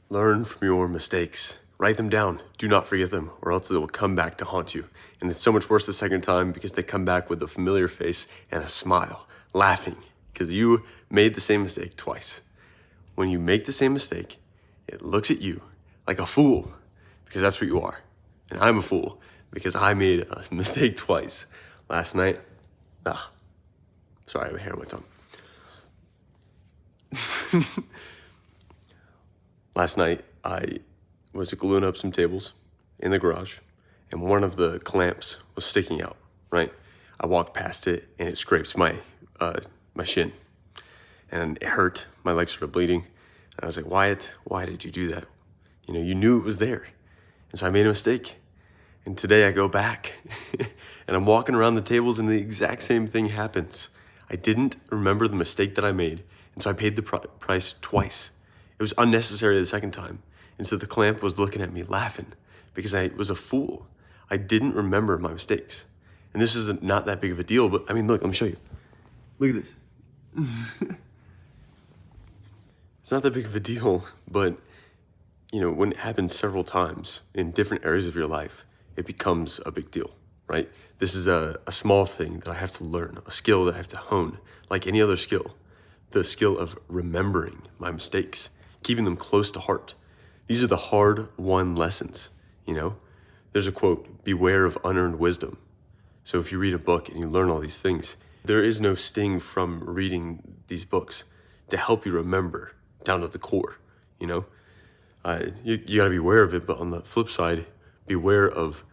Learn from your mistakes. Write them down. Do not forget them, or else they will come back to haunt you. And it's so much worse the second time because they come back with a familiar face and a smile, laughing, because you made the same mistake twice. When you make the same mistake, it looks at you like a fool, because that's what you are. And I'm a fool because I made a mistake twice. Last night, sorry, I have a hair on my tongue. Last night, I was gluing up some tables in the garage, and one of the clamps was sticking out, right? I walked past it, and it scraped my shin, and it hurt. My legs started bleeding, and I was like, Wyatt, why did you do that? You know, you knew it was there, and so I made a mistake. And today I go back, and I'm walking around the tables, and the exact same thing happens. I didn't remember the mistake that I made, and so I paid the price twice. It was unnecessary the second time. And so the clamp was looking at me laughing because I was a fool. I didn't remember my mistakes. And this is not that big of a deal, but I mean, look, let me show you. Look at this. It's not that big of a deal, but you know, when it happens several times in different areas of your life, it becomes a big deal, right? This is a small thing that I have to learn, a skill that I have to hone, like any other skill. The skill of remembering my mistakes, keeping them close to heart. These are the hard-won lessons, you know? There's a quote, beware of unearned wisdom. So if you read a book and you learn all these things, there is no sting from reading these books to help you remember down to the core, you know? You gotta be aware of it, but on the flip side, beware of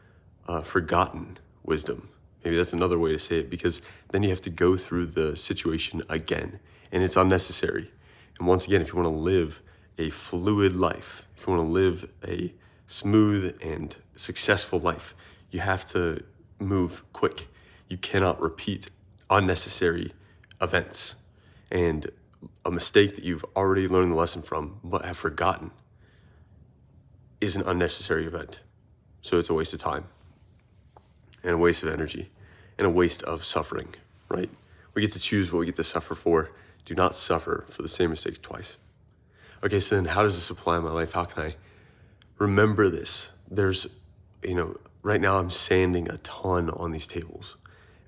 forgotten wisdom. Maybe that's another way to say it, because then you have to go through the situation again, and it's unnecessary. And once again, if you want to live a fluid life, if you want to live a smooth and successful life, you have to move quick. You cannot repeat unnecessary events. And a mistake that you've already learned the lesson from but have forgotten is an unnecessary event. So it's a waste of time and a waste of energy and a waste of suffering, right? We get to choose what we get to suffer for. Do not suffer for the same mistakes twice. Okay, so then how does this apply in my life? How can I remember this? There's, you know, right now I'm sanding a ton on these tables.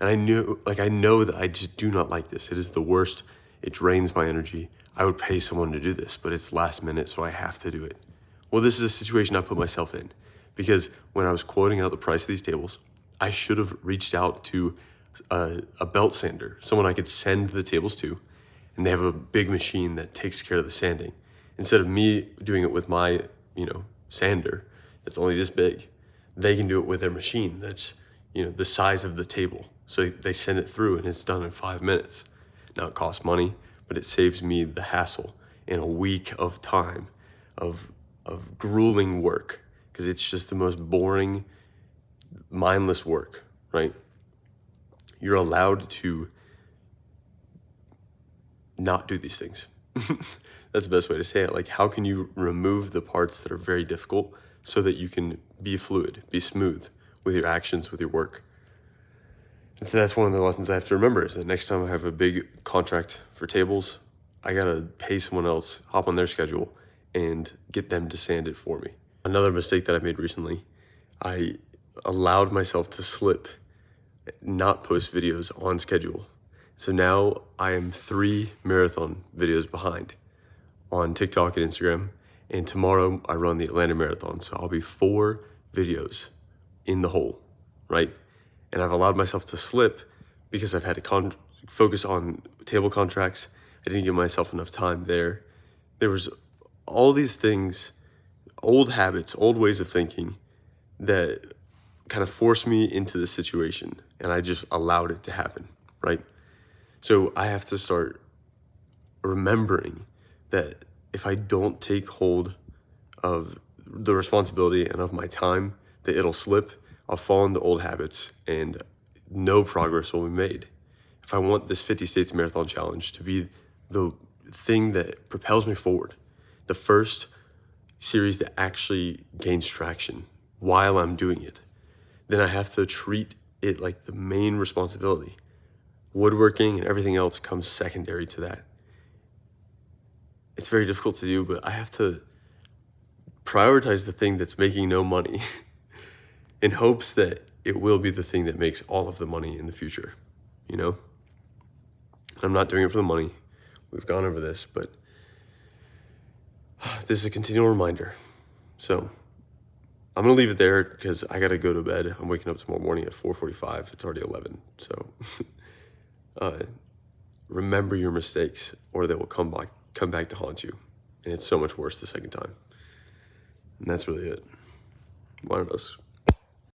And I know that I just do not like this. It is the worst. It drains my energy. I would pay someone to do this, but it's last minute, so I have to do it. Well, this is a situation I put myself in, because when I was quoting out the price of these tables, I should have reached out to a belt sander, someone I could send the tables to, and they have a big machine that takes care of the sanding. Instead of me doing it with my, sander that's only this big, they can do it with their machine that's, the size of the table. So they send it through and it's done in 5 minutes. Now it costs money, but it saves me the hassle in a week of time of grueling work, because it's just the most boring, mindless work, right? You're allowed to not do these things. That's the best way to say it. Like, how can you remove the parts that are very difficult so that you can be fluid, be smooth with your actions, with your work? And so that's one of the lessons I have to remember, is that next time I have a big contract for tables, I gotta pay someone else, hop on their schedule, and get them to sand it for me. Another mistake that I made recently, I allowed myself to slip, not post videos on schedule. So now I am 3 marathon videos behind on TikTok and Instagram. And tomorrow I run the Atlanta Marathon. So I'll be 4 videos in the hole, right? And I've allowed myself to slip because I've had to focus on table contracts. I didn't give myself enough time there. There was all these things, old habits, old ways of thinking that kind of forced me into the situation, and I just allowed it to happen, right? So I have to start remembering that if I don't take hold of the responsibility and of my time, that it'll slip. I'll fall into old habits and no progress will be made. If I want this 50 States Marathon Challenge to be the thing that propels me forward, the first series that actually gains traction while I'm doing it, then I have to treat it like the main responsibility. Woodworking and everything else comes secondary to that. It's very difficult to do, but I have to prioritize the thing that's making no money in hopes that it will be the thing that makes all of the money in the future, you know? I'm not doing it for the money. We've gone over this, but this is a continual reminder. So I'm going to leave it there because I got to go to bed. I'm waking up tomorrow morning at 4:45. It's already 11. So remember your mistakes or they will come back to haunt you. And it's so much worse the second time. And that's really it. One of those.